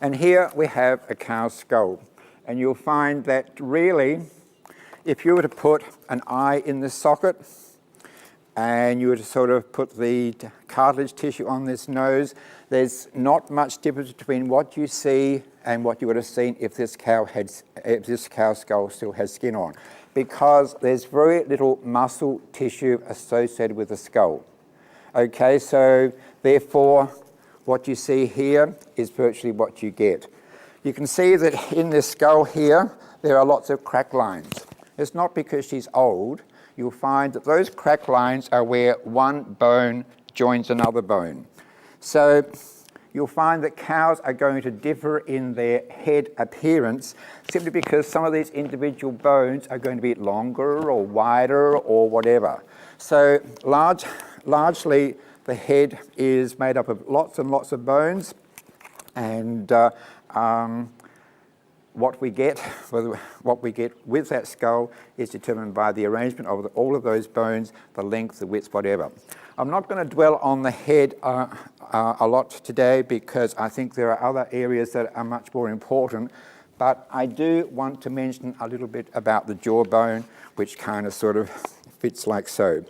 And here we have a cow's skull. And you'll find that really, if you were to put an eye in this socket, and you were to sort of put the cartilage tissue on this nose, there's not much difference between what you see and what you would have seen if this cow's skull still has skin on, because there's very little muscle tissue associated with the skull. Okay, so therefore, what you see here is virtually what you get. You can see that in this skull here, there are lots of crack lines. It's not because she's old. You'll find that those crack lines are where one bone joins another bone. So you'll find that cows are going to differ in their head appearance simply because some of these individual bones are going to be longer or wider or whatever. So largely the head is made up of lots and lots of bones, and what we get with that skull is determined by the arrangement of all of those bones, the length, the width, whatever. I'm not going to dwell on the head a lot today because I think there are other areas that are much more important, but I do want to mention a little bit about the jawbone, which kind of sort of fits like so.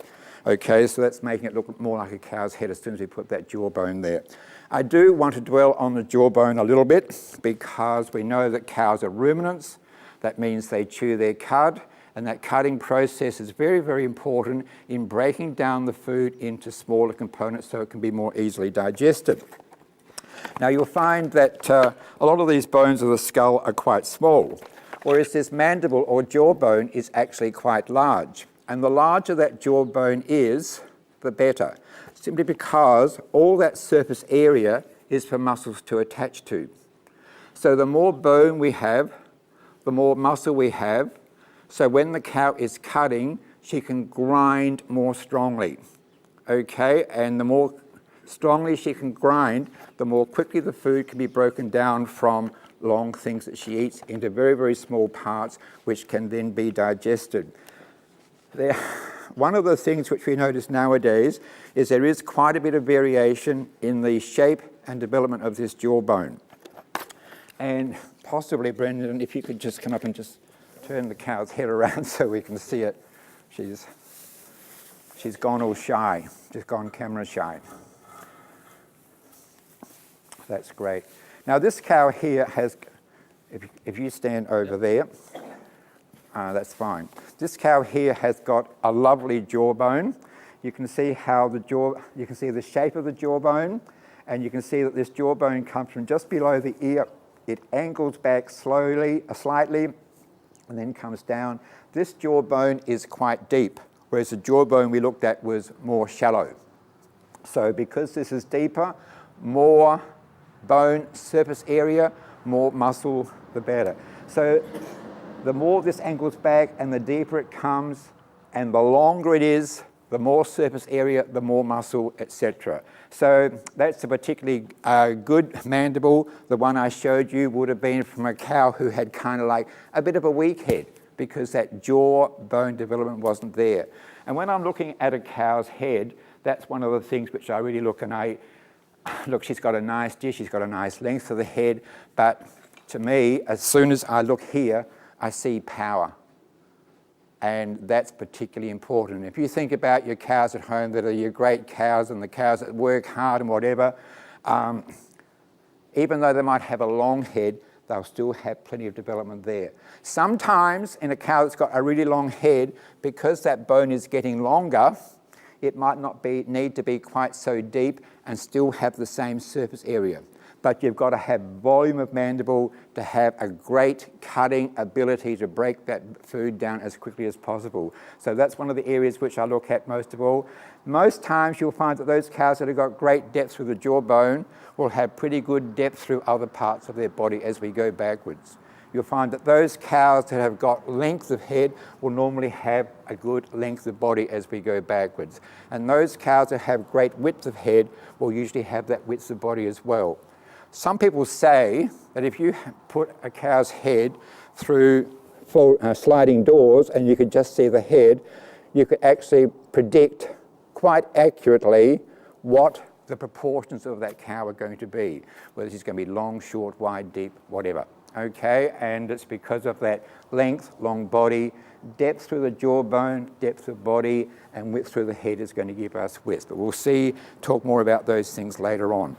Okay, so that's making it look more like a cow's head as soon as we put that jawbone there. I do want to dwell on the jawbone a little bit because we know that cows are ruminants. That means they chew their cud, and that cutting process is very, very important in breaking down the food into smaller components so it can be more easily digested. Now you'll find that a lot of these bones of the skull are quite small, whereas this mandible or jawbone is actually quite large. And the larger that jawbone is, the better, simply because all that surface area is for muscles to attach to. So the more bone we have, the more muscle we have, so when the cow is cutting, she can grind more strongly. Okay, and the more strongly she can grind, the more quickly the food can be broken down from long things that she eats into very, very small parts, which can then be digested. One of the things which we notice nowadays is there is quite a bit of variation in the shape and development of this jawbone. And possibly, Brendan, if you could just come up and just turn the cow's head around so we can see it. She's gone all shy, just gone camera shy. That's great. Now this cow here has, if you stand over there, that's fine. This cow here has got a lovely jawbone. You can see how you can see the shape of the jawbone, and you can see that this jawbone comes from just below the ear. It angles back slightly, and then comes down. This jawbone is quite deep, whereas the jawbone we looked at was more shallow. So because this is deeper, more bone surface area, more muscle, the better. So the more this angles back and the deeper it comes and the longer it is, the more surface area, the more muscle, etc. So that's a particularly good mandible. The one I showed you would have been from a cow who had kind of like a bit of a weak head because that jaw bone development wasn't there. And when I'm looking at a cow's head, that's one of the things which I really look, and look, she's got a nice dish, she's got a nice length to the head, but to me, as soon as I look here, I see power. And that's particularly important. If you think about your cows at home that are your great cows and the cows that work hard and whatever, even though they might have a long head, they'll still have plenty of development there. Sometimes in a cow that's got a really long head, because that bone is getting longer, it might not need to be quite so deep and still have the same surface area. But you've got to have volume of mandible to have a great cutting ability to break that food down as quickly as possible. So that's one of the areas which I look at most of all. Most times you'll find that those cows that have got great depth through the jawbone will have pretty good depth through other parts of their body as we go backwards. You'll find that those cows that have got length of head will normally have a good length of body as we go backwards. And those cows that have great width of head will usually have that width of body as well. Some people say that if you put a cow's head through sliding doors and you could just see the head, you could actually predict quite accurately what the proportions of that cow are going to be, whether she's going to be long, short, wide, deep, whatever. Okay, and it's because of that length, long body, depth through the jawbone, depth of body, and width through the head is going to give us width. But we'll talk more about those things later on.